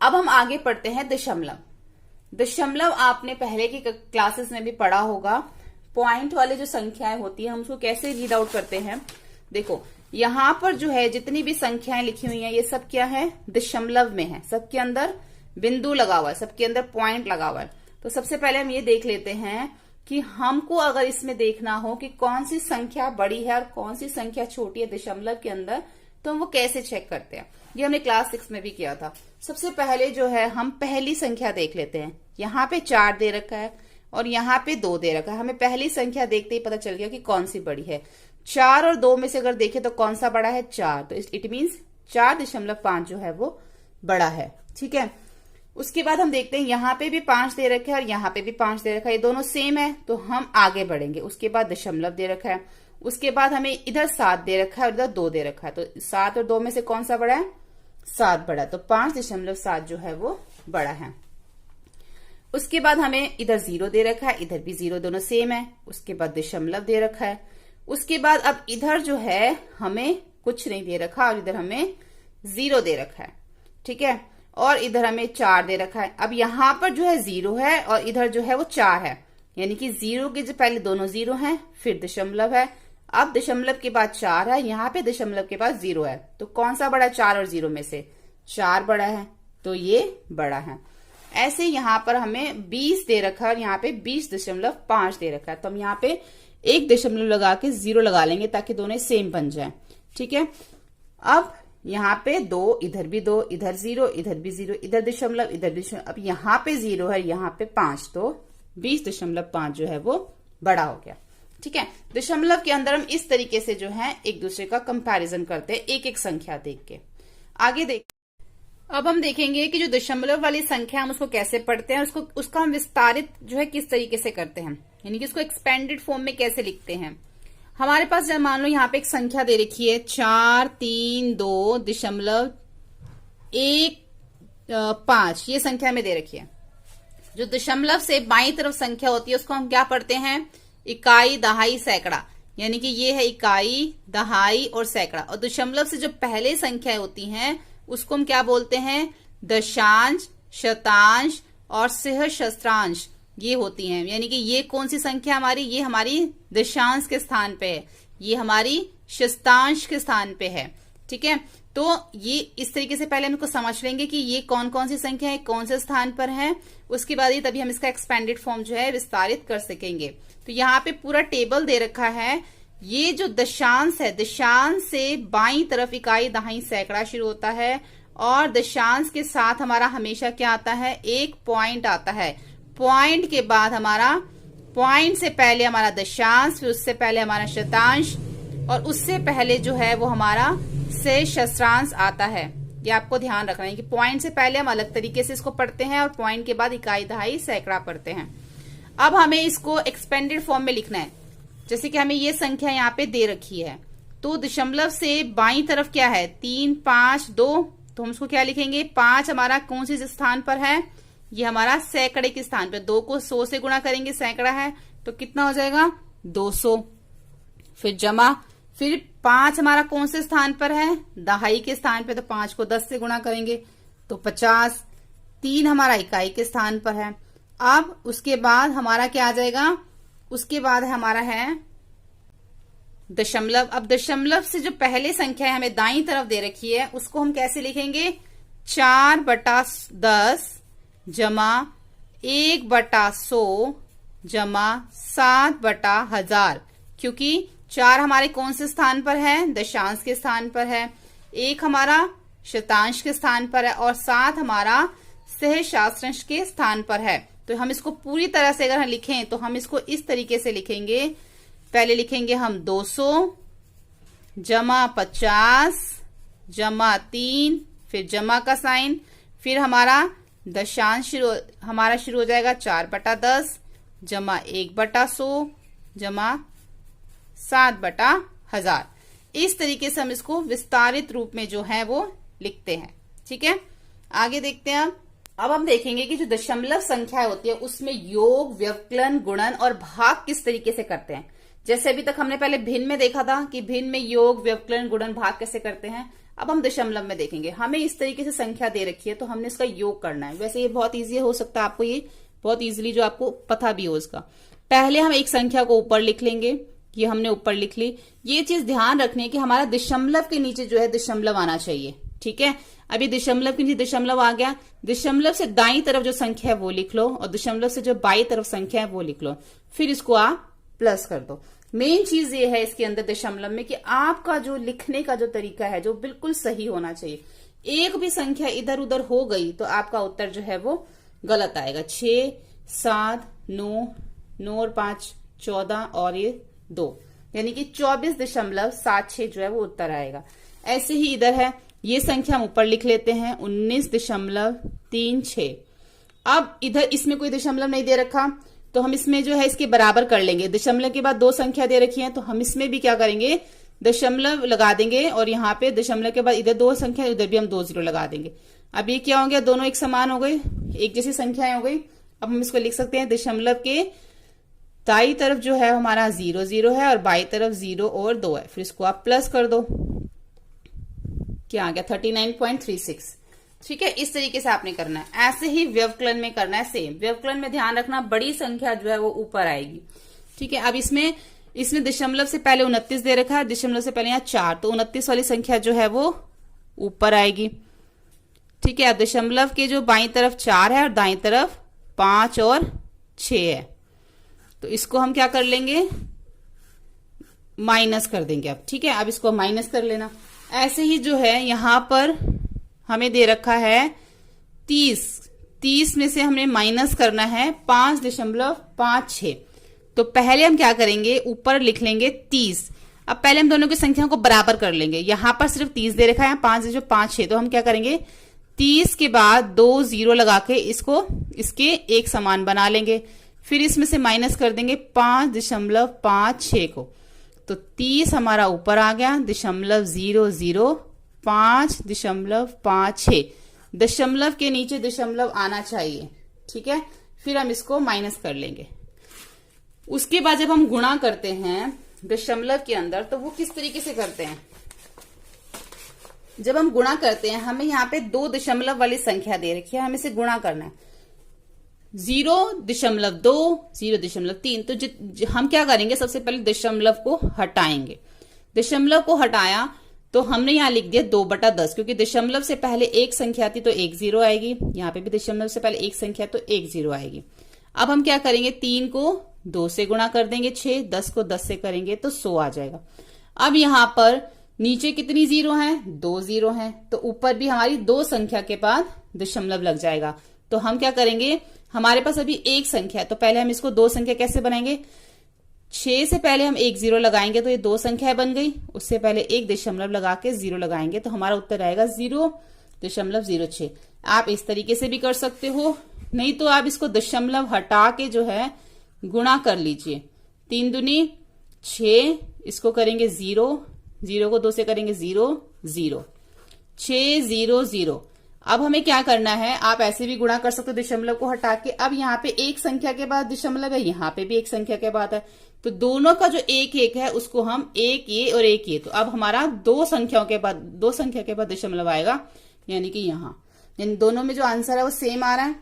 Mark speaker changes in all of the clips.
Speaker 1: अब हम आगे पढ़ते हैं दशमलव। दशमलव आपने पहले की क्लासेस में भी पढ़ा होगा। पॉइंट वाले जो संख्याएं होती है हम उसको कैसे रीड आउट करते हैं। देखो यहां पर जो है जितनी भी संख्याएं लिखी हुई हैं ये सब क्या है, दशमलव में है। सबके अंदर बिंदु लगा हुआ है, सबके अंदर पॉइंट लगा हुआ है। तो सबसे पहले हम ये देख लेते हैं कि हमको अगर इसमें देखना हो कि कौन सी संख्या बड़ी है और कौन सी संख्या छोटी है दशमलव के अंदर, तो हम वो कैसे चेक करते हैं। ये हमने क्लास 6 में भी किया था। सबसे पहले जो है हम पहली संख्या देख लेते हैं। यहाँ पे 4 दे रखा है और यहाँ पे 2 दे रखा है। हमें पहली संख्या देखते ही पता चल गया कि कौन सी बड़ी है। 4 और 2 में से अगर देखें तो कौन सा बड़ा है, 4। तो इट मीन्स 4.5 जो है वो बड़ा है। ठीक है, उसके बाद हम देखते हैं यहाँ पे भी 5 दे रखा है और यहाँ पे भी 5 दे रखा है, ये दोनों सेम है तो हम आगे बढ़ेंगे। उसके बाद दशमलव दे रखा है, उसके बाद हमें इधर 7 दे रखा है और इधर 2 दे रखा है। तो 7 और 2 में से कौन सा बड़ा है, 7 बड़ा है। तो 5.7 जो है वो बड़ा है। उसके बाद हमें इधर 0 दे रखा है, इधर भी 0, दोनों सेम है। उसके बाद दशमलव दे रखा है। उसके बाद अब इधर जो है हमें कुछ नहीं दे रखा और इधर हमें 0 दे रखा है। ठीक है, और इधर हमें 4 दे रखा है। अब यहां पर जो है 0 है और इधर जो है वो 4 है, यानी कि 0 के जो पहले दोनों 0 हैं, फिर दशमलव है। अब दशमलव के बाद 4 है, यहाँ पे दशमलव के बाद 0 है। तो कौन सा बड़ा है 4 और 0 में से, 4 बड़ा है, तो ये बड़ा है। ऐसे यहाँ पर हमें 20 दे रखा है और यहाँ पे 20.5 दे रखा है। तो हम यहाँ पे 1 दशमलव लगा के 0 लगा लेंगे ताकि दोनों सेम बन जाए। ठीक है, अब यहाँ पे 2, इधर भी 2, इधर 0, इधर भी 0, इधर दशमलव, इधर दशमलव। अब यहाँ पे 0 है, यहाँ पे 5, तो 20.5 जो है वो बड़ा हो गया। ठीक है, दशमलव के अंदर हम इस तरीके से जो है एक दूसरे का कंपैरिजन करते हैं, एक एक संख्या देख के। आगे देख, अब हम देखेंगे कि जो दशमलव वाली संख्या हम उसको कैसे पढ़ते हैं, उसका हम विस्तारित जो है किस तरीके से करते हैं, यानी कि उसको एक्सपेंडेड फॉर्म में कैसे लिखते हैं। हमारे पास जब मान लो यहाँ पे एक संख्या दे रखी है 432.1 ये संख्या में दे रखी है। जो दशमलव से बाईं तरफ संख्या होती है उसको हम क्या पढ़ते हैं, इकाई, दहाई, सैकड़ा, यानी कि ये है इकाई, दहाई और सैकड़ा। और दशमलव से जो पहले संख्या होती हैं उसको हम क्या बोलते हैं, दशांश, शतांश और सहस्त्रांश, ये होती हैं। यानी कि ये कौन सी संख्या हमारी, ये हमारी दशांश के स्थान पे है, ये हमारी शतांश के स्थान पे है। ठीक है, तो ये इस तरीके से पहले हम इसको समझ लेंगे कि ये कौन कौन सी संख्या है, कौन से स्थान पर है। उसके बाद ही तभी हम इसका एक्सपेंडेड फॉर्म जो है विस्तारित कर सकेंगे। तो यहाँ पे पूरा टेबल दे रखा है। ये जो दशांश है, दशांश से बाईं तरफ इकाई, दहाई, सैकड़ा शुरू होता है और दशांश के साथ हमारा हमेशा क्या आता है, एक पॉइंट आता है। पॉइंट के बाद हमारा, पॉइंट से पहले हमारा दशांश, फिर उससे पहले हमारा शतांश और उससे पहले जो है वो हमारा सहस्त्रांश आता है। ये आपको ध्यान रखना है कि पॉइंट से पहले हम अलग तरीके से इसको पढ़ते हैं और पॉइंट के बाद इकाई, दहाई, सैकड़ा पढ़ते हैं। अब हमें इसको एक्सपेंडेड फॉर्म में लिखना है। जैसे कि हमें ये संख्या यहाँ पे दे रखी है, तो दशमलव से बाईं तरफ क्या है, 3, 5, 2, तो हम उसको क्या लिखेंगे, 5 हमारा कौन सी स्थान पर है, ये हमारा सैकड़े के स्थान पे। 2 को 100 से गुणा करेंगे, सैकड़ा है तो कितना हो जाएगा, 200। फिर जमा, फिर 5 हमारा कौन से स्थान पर है, दहाई के स्थान पे, तो 5 को 10 से गुणा करेंगे तो 50। 3 हमारा इकाई के स्थान पर है। अब उसके बाद हमारा क्या आ जाएगा, उसके बाद हमारा है दशमलव। अब दशमलव से जो पहले संख्या है हमें दाईं तरफ दे रखी है उसको हम कैसे लिखेंगे, 4/10 जमा 1/100 जमा 7/1000, क्योंकि 4 हमारे कौन से स्थान पर है, दशांश के स्थान पर है, 1 हमारा शतांश के स्थान पर है और 7 हमारा सहस्त्रांश के स्थान पर है। तो हम इसको पूरी तरह से अगर हम लिखें तो हम इसको इस तरीके से लिखेंगे। पहले लिखेंगे हम 200 जमा 50 जमा 3, फिर जमा का साइन, फिर हमारा दशांश शुरू हो जाएगा 4/10 जमा 1/100 जमा 7/1000। इस तरीके से हम इसको विस्तारित रूप में जो है वो लिखते हैं। ठीक है, आगे देखते हैं। अब हम देखेंगे कि जो दशमलव संख्या होती है उसमें योग, व्यवकलन, गुणन और भाग किस तरीके से करते हैं। जैसे अभी तक हमने पहले भिन्न में देखा था कि भिन्न में योग, व्यवकलन, गुणन, भाग कैसे करते हैं। अब हम दशमलव में देखेंगे, हमें इस तरीके से संख्या दे रखी है तो हमने इसका योग करना है। वैसे ये बहुत इजी हो सकता है आपको, ये बहुत इजीली जो आपको पता भी हो इसका। पहले हम एक संख्या को ऊपर लिख लेंगे, ये हमने ऊपर लिख ली। ये चीज ध्यान रखनी है कि हमारा दशमलव के नीचे जो है दशमलव आना चाहिए, ठीक है। अभी दशमलव के नीचे दशमलव आ गया, दशमलव से दाईं तरफ जो संख्या है वो लिख लो और दशमलव से जो बाईं तरफ संख्या है वो लिख लो, फिर इसको आप प्लस कर दो। मेन चीज ये है इसके अंदर दशमलव में कि आपका जो लिखने का जो तरीका है जो बिल्कुल सही होना चाहिए। एक भी संख्या इधर उधर हो गई तो आपका उत्तर जो है वो गलत आएगा। 6, 7, 9, 9 और 5 14 और ये 2, यानी कि 24.76 जो है वो उत्तर आएगा। ऐसे ही इधर है, ये संख्या हम ऊपर लिख लेते हैं 19.36। अब इधर इसमें कोई दशमलव नहीं दे रखा तो हम इसमें जो है इसके बराबर कर लेंगे। दशमलव के बाद 2 संख्या दे रखी है तो हम इसमें भी क्या करेंगे, दशमलव लगा देंगे और यहाँ पे दशमलव के बाद इधर 2 संख्या, उधर भी हम 2 0 लगा देंगे। अब ये क्या हो गया, दोनों एक समान हो गए, एक जैसी संख्याएं हो गई। अब हम इसको लिख सकते हैं दशमलव के दाईं तरफ जो है हमारा 0 0 है और बाईं तरफ 0 और 2 है, फिर इसको आप प्लस कर दो, क्या आ गया 39.36। ठीक है, इस तरीके से आपने करना है। ऐसे ही व्यवकलन में करना है सेम। व्यवकलन में ध्यान रखना बड़ी संख्या जो है वो ऊपर आएगी, ठीक है। अब इसमें दशमलव से पहले 29 दे रखा है, दशमलव से पहले यहाँ 4, तो 29 वाली संख्या जो है वो ऊपर आएगी, ठीक है। अब दशमलव के जो बाईं तरफ 4 है और दाईं तरफ 5 और 6 है, तो इसको हम क्या कर लेंगे, माइनस कर देंगे अब, ठीक है। अब इसको माइनस कर लेना। ऐसे ही जो है यहां पर हमें दे रखा है 30 में से हमने माइनस करना है 5.56, तो पहले हम क्या करेंगे, ऊपर लिख लेंगे 30। अब पहले हम दोनों की संख्याओं को बराबर कर लेंगे। यहां पर सिर्फ 30 दे रखा है, 5.56, तो हम क्या करेंगे 30 के बाद 2 0 लगा के इसको इसके एक समान बना लेंगे, फिर इसमें से माइनस कर देंगे 5.56 को, तो 30 हमारा ऊपर आ गया, 0.0005.56, दशमलव के नीचे दशमलव आना चाहिए, ठीक है। फिर हम इसको माइनस कर लेंगे। उसके बाद जब हम गुणा करते हैं दशमलव के अंदर तो वो किस तरीके से करते हैं, जब हम गुणा करते हैं हमें यहाँ पे 2 दशमलव वाली संख्या दे रखी है, हमें इसे गुणा करना है 0.2, 0.3, तो हम क्या करेंगे, सबसे पहले दशमलव को हटाएंगे। दशमलव को हटाया तो हमने यहाँ लिख दिया 2/10, क्योंकि दशमलव से पहले एक संख्या थी तो 1 0 आएगी, यहाँ पे भी दशमलव से पहले एक संख्या तो 1 0 आएगी। अब हम क्या करेंगे, 3 को 2 से गुणा कर देंगे 6, 10 को 10 से करेंगे तो 100 आ जाएगा। अब यहाँ पर नीचे कितनी 0 हैं, 2 0 हैं, तो ऊपर भी हमारी 2 संख्या के बाद दशमलव लग जाएगा। तो हम क्या करेंगे, हमारे पास अभी एक संख्या है तो पहले हम इसको 2 संख्या कैसे बनाएंगे, 6 से पहले हम 1 0 लगाएंगे तो ये 2 संख्या बन गई, उससे पहले एक दशमलव लगा के 0 लगाएंगे तो हमारा उत्तर आएगा 0.06। आप इस तरीके से भी कर सकते हो, नहीं तो आप इसको दशमलव हटा के जो है गुणा कर लीजिए। 3 दूनी 6, इसको करेंगे 0, 0 को 2 से करेंगे 0 0, 6 0 0। अब हमें क्या करना है, आप ऐसे भी गुणा कर सकते हो दशमलव को हटा के। अब यहाँ पे एक संख्या के बाद दशमलव है, यहाँ पे भी एक संख्या के बाद है, तो दोनों का जो 1 1 है उसको हम 1 ये और 1 ये, तो अब हमारा 2 संख्या के बाद दशमलव आएगा, यानी कि यहाँ, यानी दोनों में जो आंसर है वो सेम आ रहा है।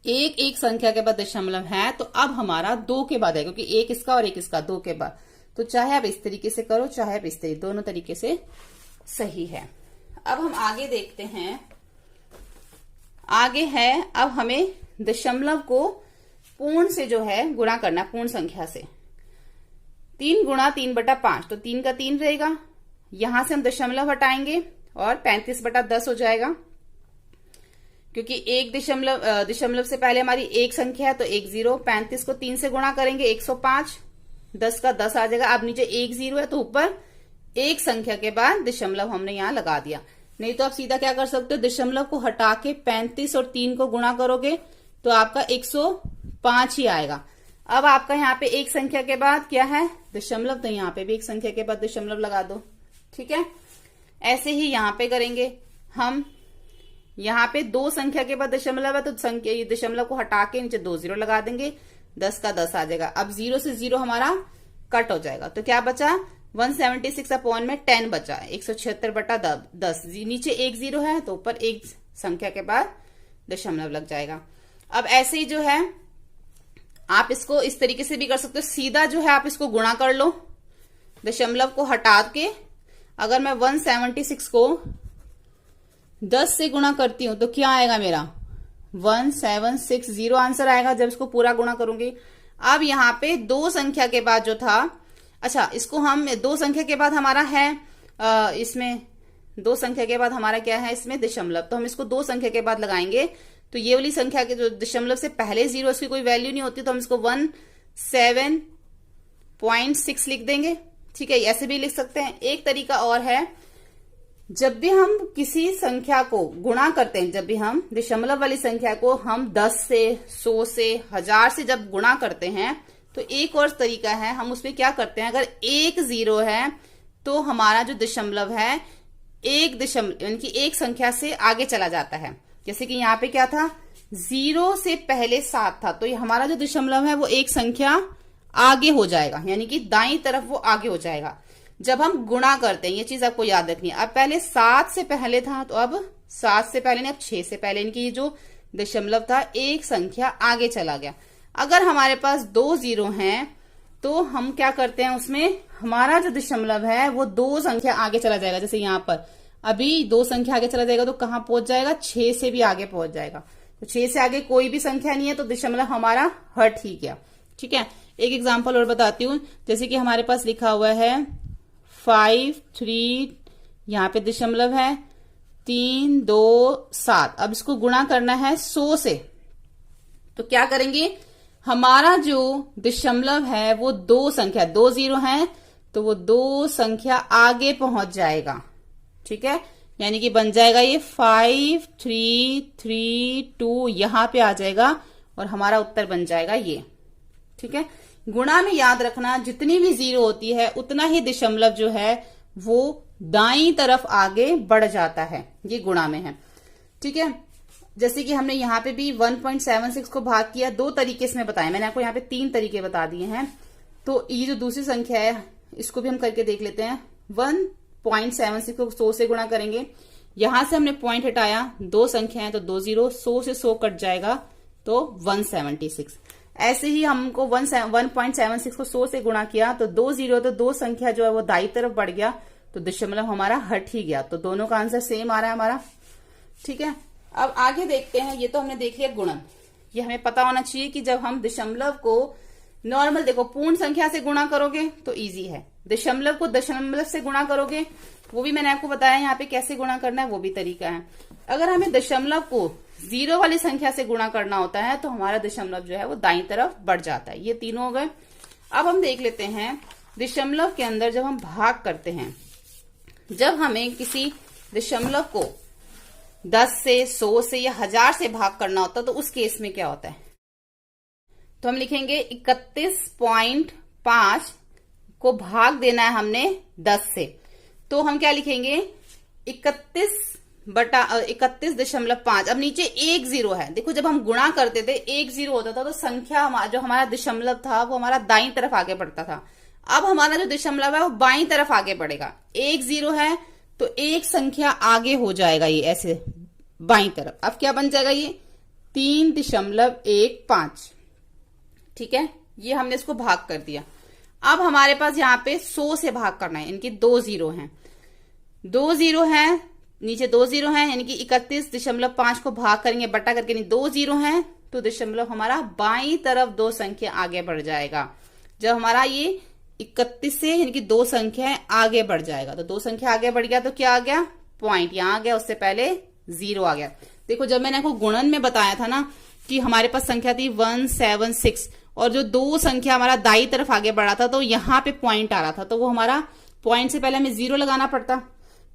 Speaker 1: एक संख्या के बाद दशमलव है तो अब हमारा 2 के बाद है, क्योंकि एक इसका और एक इसका 2 के बाद, तो चाहे आप इस तरीके से करो चाहे आप इस तरीके, दोनों तरीके से सही है। अब हम आगे देखते हैं, आगे है अब हमें दशमलव को पूर्ण से जो है गुणा करना, पूर्ण संख्या से। 3 गुणा 3/5, तो 3 का 3 रहेगा, यहां से हम दशमलव हटाएंगे और 35/10 हो जाएगा, क्योंकि एक दशमलव से पहले हमारी एक संख्या है तो 1 0, 35 को 3 से गुणा करेंगे 105, 10 का 10 आ जाएगा। अब नीचे 1 0 है तो ऊपर एक संख्या के बाद दशमलव हमने यहाँ लगा दिया। नहीं तो आप सीधा क्या कर सकते हो, दशमलव को हटा के 35 और 3 को गुणा करोगे तो आपका 105 ही आएगा। अब आपका यहाँ पे एक संख्या के बाद क्या है, दशमलव, तो यहाँ पे भी एक संख्या के बाद दशमलव लगा दो, ठीक है। ऐसे ही यहाँ पे करेंगे हम, यहाँ पे 2 संख्या के बाद दशमलव है तो दशमलव को हटा के नीचे 2 0 लगा देंगे, 10 का 10 आ जाएगा। अब 0 से 0 हमारा कट हो जाएगा, तो क्या बचा, 176 अपॉन में 10 बचा, 176/10। नीचे एक जीरो है तो ऊपर एक संख्या के बाद दशमलव लग जाएगा। अब ऐसे ही जो है आप इसको इस तरीके से भी कर सकते हो, सीधा जो है आप इसको गुणा कर लो, दशमलव को हटा के। अगर मैं 176 को 10 से गुणा करती हूं तो क्या आएगा मेरा 1760 आंसर आएगा जब इसको पूरा गुणा करूंगी। अब यहाँ पे दो संख्या के बाद जो था, अच्छा इसको हम दो संख्या के बाद हमारा है इसमें दो संख्या के बाद हमारा क्या है इसमें दशमलव, तो हम इसको दो संख्या के बाद लगाएंगे तो ये वाली संख्या के जो दशमलव से पहले जीरो इसकी कोई वैल्यू नहीं होती तो हम इसको 17.6 लिख देंगे। ठीक है, ऐसे भी लिख सकते हैं। एक तरीका और है, जब भी हम किसी संख्या को गुणा करते हैं, जब भी हम दशमलव वाली संख्या को हम 10 से 100 से 1000 से जब गुणा करते हैं तो एक और तरीका है, हम उसमें क्या करते हैं, अगर एक जीरो है तो हमारा जो दशमलव है एक दशमलव यानी कि एक संख्या से आगे चला जाता है। जैसे कि यहाँ पे क्या था, 0 से पहले 7 था तो ये हमारा जो दशमलव है वो एक संख्या आगे हो जाएगा, यानी कि दाईं तरफ वो आगे हो जाएगा जब हम गुणा करते हैं। ये चीज आपको याद रखनी है। अब पहले 7 से पहले था तो अब 7 से पहले नहीं, अब 6 से पहले, इनकी जो दशमलव था एक संख्या आगे चला गया। अगर हमारे पास दो जीरो हैं तो हम क्या करते हैं, उसमें हमारा जो दशमलव है वो दो संख्या आगे चला जाएगा। जैसे यहाँ पर अभी दो संख्या आगे चला जाएगा तो कहाँ पहुंच जाएगा, 6 से भी आगे पहुंच जाएगा। तो 6 से आगे कोई भी संख्या नहीं है तो दशमलव हमारा हट ही गया। ठीक है, एक एग्जाम्पल और बताती हूँ। जैसे कि हमारे पास लिखा हुआ है 5 3, यहाँ पे दशमलव है 3 2 7। अब इसको गुणा करना है 100 से, तो क्या करेंगे, हमारा जो दशमलव है वो दो संख्या, दो जीरो है तो वो दो संख्या आगे पहुंच जाएगा। ठीक है, यानी कि बन जाएगा ये 5 3 3 2, यहां पे आ जाएगा और हमारा उत्तर बन जाएगा ये। ठीक है, गुणा में याद रखना जितनी भी जीरो होती है उतना ही दशमलव जो है वो दाईं तरफ आगे बढ़ जाता है, ये गुणा में है। ठीक है, जैसे कि हमने यहाँ पे भी 1.76 को भाग किया, दो तरीके इसमें बताए, मैंने आपको यहाँ पे 3 तरीके बता दिए हैं। तो ये जो दूसरी संख्या है इसको भी हम करके देख लेते हैं। 1.76 को 100 से गुणा करेंगे, यहां से हमने पॉइंट हटाया, दो संख्या है तो दो जीरो, 100 से 100 कट जाएगा तो 176। ऐसे ही हमको 1.76 को 100 से गुणा किया तो दो जीरो, तो दो संख्या जो है वो दाई तरफ बढ़ गया तो दशमलव हमारा हट ही गया। तो दोनों का आंसर सेम आ रहा है हमारा। ठीक है, अब आगे देखते हैं। ये तो हमने देख लिया गुणन, ये हमें पता होना चाहिए कि जब हम दशमलव को नॉर्मल, देखो पूर्ण संख्या से गुणा करोगे तो इजी है, दशमलव को दशमलव से गुणा करोगे वो भी मैंने आपको बताया यहाँ पे कैसे गुणा करना है, वो भी तरीका है। अगर हमें दशमलव को जीरो वाली संख्या से गुणा करना होता है तो हमारा दशमलव जो है वो दाईं तरफ बढ़ जाता है। ये तीनों हो गए। अब हम देख लेते हैं दशमलव के अंदर जब हम भाग करते हैं, जब हमें किसी दशमलव को 10 से 100 से या 1000 से भाग करना होता है तो उस केस में क्या होता है, तो हम लिखेंगे 31.5 को भाग देना है हमने 10 से, तो हम क्या लिखेंगे 31/31.5। अब नीचे एक जीरो है, देखो जब हम गुणा करते थे एक जीरो होता था तो संख्या जो हमारा दशमलव था वो हमारा दाईं तरफ आगे बढ़ता था। अब हमारा जो दशमलव है वो बाईं तरफ आगे बढ़ेगा, एक जीरो है तो एक संख्या आगे हो जाएगा ये ऐसे बाईं तरफ। अब क्या बन जाएगा ये 3.15। ठीक है, ये हमने इसको भाग कर दिया। अब हमारे पास यहाँ पे 100 से भाग करना है, इनकी दो जीरो हैं, दो जीरो हैं, नीचे दो जीरो हैं, यानी कि 31.5 को भाग करेंगे बटा करके, नहीं दो जीरो हैं तो दशमलव हमारा बाईं तरफ दो संख्या आगे बढ़ जाएगा। जब हमारा ये 31 से यानी कि दो संख्या आगे बढ़ जाएगा तो दो संख्या आगे बढ़ गया तो क्या आ गया, पॉइंट यहां आ गया, उससे पहले जीरो आ गया। देखो जब मैंने आपको गुणन में बताया था ना कि हमारे पास संख्या थी 176 और जो दो संख्या हमारा दाई तरफ आगे बढ़ा था तो यहाँ पे पॉइंट आ रहा था, तो वो हमारा पॉइंट से पहले हमें जीरो लगाना पड़ता,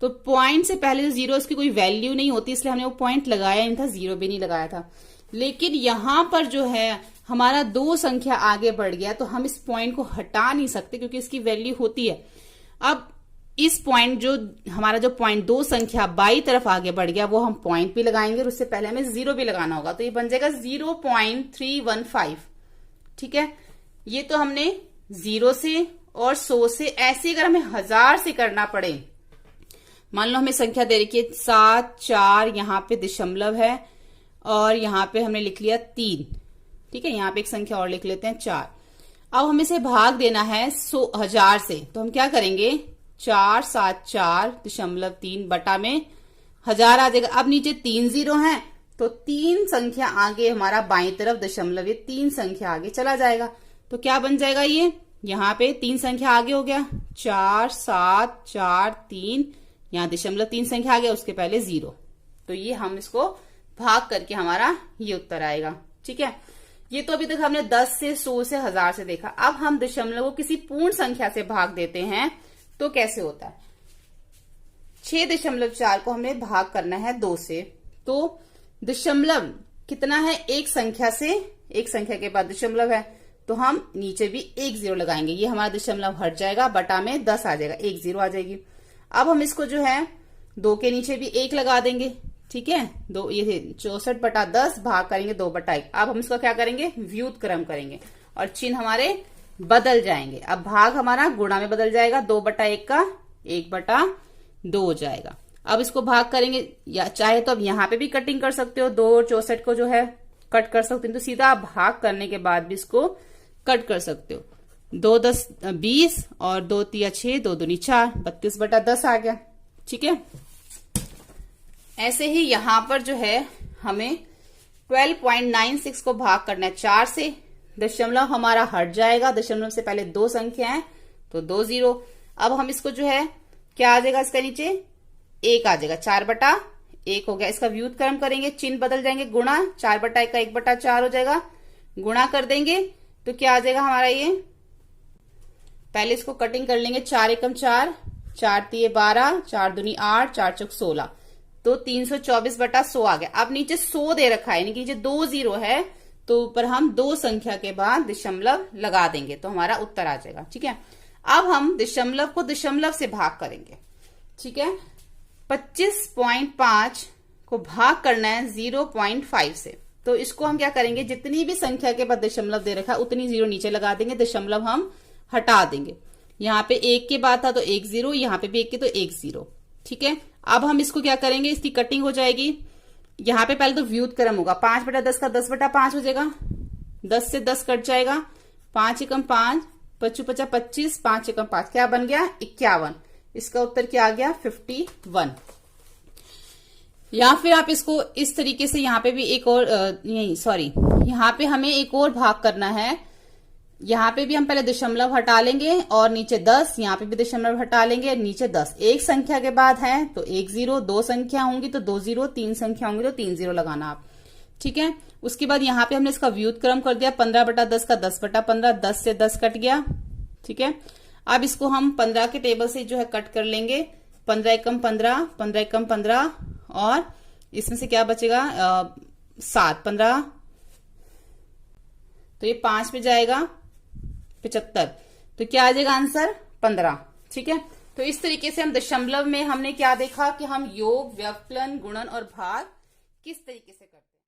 Speaker 1: तो पॉइंट से पहले जो जीरो इसकी कोई वैल्यू नहीं होती इसलिए हमने वो पॉइंट लगाया नहीं था, जीरो भी नहीं लगाया था। लेकिन यहां पर जो है हमारा दो संख्या आगे बढ़ गया तो हम इस पॉइंट को हटा नहीं सकते क्योंकि इसकी वैल्यू होती है। अब इस पॉइंट जो हमारा जो पॉइंट दो संख्या बाई तरफ आगे बढ़ गया वो हम पॉइंट भी लगाएंगे और उससे पहले हमें जीरो भी लगाना होगा, तो ये बन जाएगा 0.315। ठीक है, ये तो हमने जीरो से और 100 से, ऐसे अगर हमें 1000 से करना पड़े, मान लो हमें संख्या दे रखी है 7, 4, यहाँ पे दशमलव है और यहाँ पे हमने लिख लिया 3, ठीक है। यहाँ पे एक संख्या और लिख लेते हैं 4। अब हमें इसे भाग देना है 1000 से, तो हम क्या करेंगे 4, 7, 4.3 बटा में 1000 आ जाएगा। अब नीचे 3 0 हैं तो 3 संख्या आगे हमारा बाईं तरफ दशमलव, ये 3 संख्या आगे चला जाएगा। तो क्या बन जाएगा, ये यहाँ पे 3 संख्या आगे हो गया 4, 7, 4, 3, यहाँ दशमलव 3 संख्या आ गया, उसके पहले 0। तो ये हम इसको भाग करके हमारा ये उत्तर आएगा, ठीक है। ये तो अभी तक हमने 10 से 100 से 1000 से देखा। अब हम दशमलव को किसी पूर्ण संख्या से भाग देते हैं तो कैसे होता है। 6.4 को हमें भाग करना है 2 से, तो दशमलव कितना है, एक संख्या से, एक संख्या के बाद दशमलव है तो हम नीचे भी 1 0 लगाएंगे, ये हमारा दशमलव हट जाएगा, बटा में 10 आ जाएगा, 1 0 आ जाएगी। अब हम इसको जो है 2 के नीचे भी 1 लगा देंगे, ठीक है। 2 ये 64 बटा 10 भाग करेंगे 2 बटा 1। अब हम इसका क्या करेंगे, व्युत क्रम करेंगे और चिन्ह हमारे बदल जाएंगे। अब भाग हमारा गुणा में बदल जाएगा, 2 बटा 1 का 1 बटा 2 हो जाएगा। अब इसको भाग करेंगे, या चाहे तो अब यहाँ पे भी कटिंग कर सकते हो, 2 और 64 को जो है कट कर सकते हो, तो सीधा आप भाग करने के बाद भी इसको कट कर सकते हो। 2 10 20 और 2 3 6, 2 दूनी 4, 32 बटा 10 आ गया, ठीक है। ऐसे ही यहां पर जो है हमें 12.96 को भाग करना है 4 से, दशमलव हमारा हट जाएगा, दशमलव से पहले 2 संख्या है तो 2 0। अब हम इसको जो है क्या आ जाएगा, इसका नीचे 1 आ जाएगा, 4 बटा 1 हो गया। इसका व्युत क्रम करेंगे, चिन्ह बदल जाएंगे, गुणा 4 बटा 1 का 1 बटा 4 हो जाएगा, गुणा कर देंगे तो क्या आ जाएगा हमारा, ये पहले इसको कटिंग कर लेंगे, 4 एकम 4, 4 3 12, 4 दूनी 8, 4 चौक 16, तो 324 बटा 100 आ गया। अब नीचे 100 दे रखा है, यानी कि नीचे 2 0 है तो ऊपर हम 2 संख्या के बाद दशमलव लगा देंगे तो हमारा उत्तर आ जाएगा, ठीक है। अब हम दशमलव को दशमलव से भाग करेंगे, ठीक है। 25.5 को भाग करना है 0.5 से, तो इसको हम क्या करेंगे, जितनी भी संख्या के बाद दशमलव दे रखा है उतनी 0 नीचे लगा देंगे, दशमलव हम हटा देंगे। यहाँ पे 1 के बाद था तो 1 0, यहाँ पे भी 1 के तो 1 0, ठीक है। अब हम इसको क्या करेंगे, इसकी कटिंग हो जाएगी। यहाँ पे पहले तो व्युत क्रम होगा, 5 बटा 10 का 10 बटा 5 हो जाएगा, 10 से 10 कट जाएगा, 5 एकम 5, 5 5 25, 5 एकम 5 क्या बन गया 51। इसका उत्तर क्या आ गया 51। या फिर आप इसको इस तरीके से, यहाँ पे भी एक और यहाँ पे हमें एक और भाग करना है। यहाँ पे भी हम पहले दशमलव हटा लेंगे और नीचे 10, यहाँ पे भी दशमलव हटा लेंगे, नीचे 10। एक संख्या के बाद है तो 1 0, 2 संख्या होंगी तो 2 0, 3 संख्या होंगी तो 3 0 लगाना आप, ठीक है। उसके बाद यहाँ पे हमने इसका व्युत क्रम कर दिया, 15 बटा 10 का 10 बटा 15, 10 से 10 कट गया, ठीक है। अब इसको हम 15 के टेबल से जो है कट कर लेंगे, 15 एकम 15, 15 एकम 15 और इसमें से क्या बचेगा 7, 15 तो ये 5 पे जाएगा 75, तो क्या आ जाएगा आंसर 15, ठीक है। तो इस तरीके से हम दशमलव में हमने क्या देखा कि हम योग, व्यवकलन, गुणन और भाग किस तरीके से